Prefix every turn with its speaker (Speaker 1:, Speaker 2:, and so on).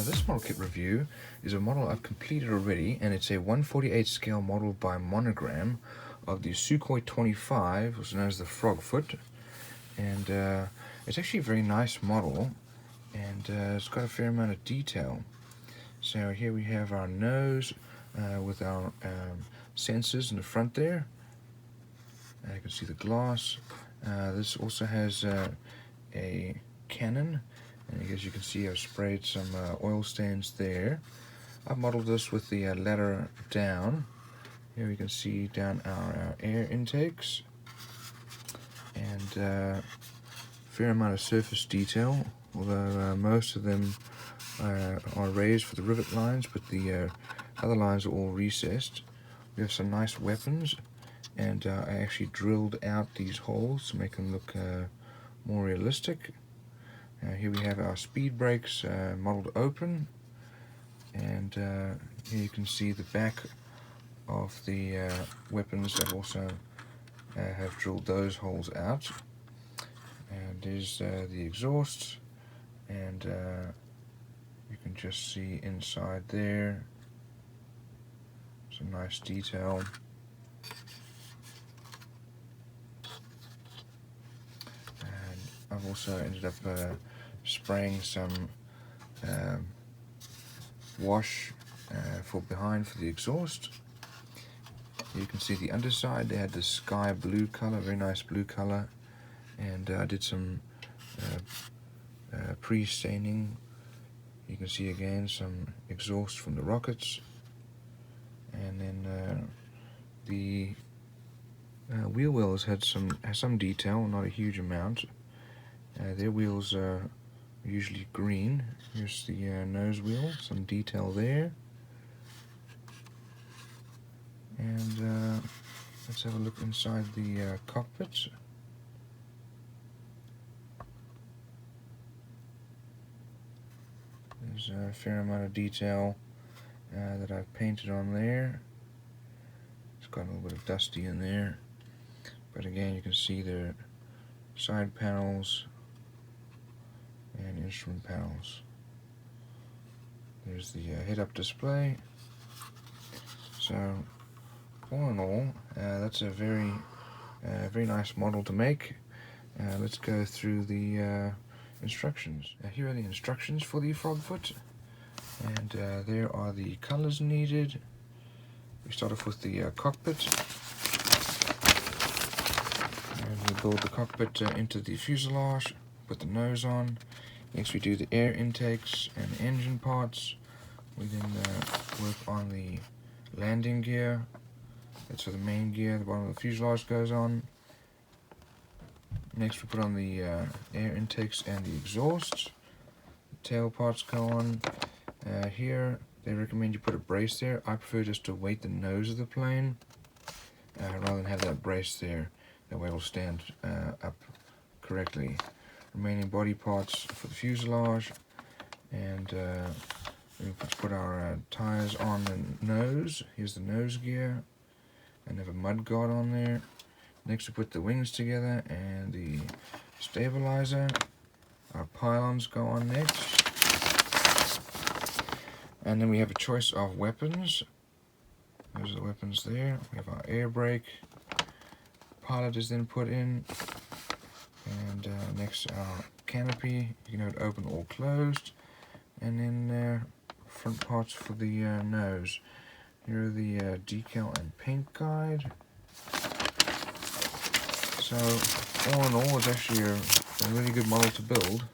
Speaker 1: This model kit review is a model I've completed already, and it's a 1/48 scale model by Monogram of the Sukhoi-25, also known as the Frogfoot. And it's actually a very nice model, and it's got a fair amount of detail. So here we have our nose with our sensors in the front there. You can see the glass. This also has a cannon, and as you can see, I've sprayed some oil stains there. I've modeled this with the ladder down. Here we can see down our air intakes, and fair amount of surface detail, although most of them are raised for the rivet lines, but the other lines are all recessed. We have some nice weapons, and I actually drilled out these holes to make them look more realistic. Here we have our speed brakes modeled open, and here you can see the back of the weapons. I've also have drilled those holes out. And there's the exhaust, and you can just see inside there some nice detail. And I've also ended up spraying some wash for the exhaust. You can see the underside. They had the sky blue color, very nice blue color, and I did some pre-staining. You can see again some exhaust from the rockets, and then the wheel wells has some detail, not a huge amount. Their wheels are usually green. Here's the nose wheel, some detail there. And let's have a look inside the cockpit. There's a fair amount of detail that I've painted on there. It's got a little bit of dusty in there, but again you can see the side panels and instrument panels. There's the head-up display. So all in all, that's a very nice model to make. Let's go through the instructions. Here are the instructions for the Frogfoot, and there are the colors needed. We start off with the cockpit, and we build the cockpit into the fuselage, put the nose on. Next we do the air intakes and engine parts. We then work on the landing gear. That's where the main gear, the bottom of the fuselage goes on. Next we put on the air intakes and the exhausts. The tail parts go on. Here they recommend you put a brace there. I prefer just to weight the nose of the plane rather than have that brace there. That way it will stand up correctly. Remaining body parts for the fuselage, and we put our tires on the nose. Here's the nose gear, and have a mud guard on there. Next we put the wings together and the stabilizer. Our pylons go on next, and then we have a choice of weapons. Those are the weapons there. We have our air brake. Pilot is then put in, and next our canopy. You can have it open or closed, and then front parts for the nose. Here are the decal and paint guide. So all in all, it's actually a really good model to build.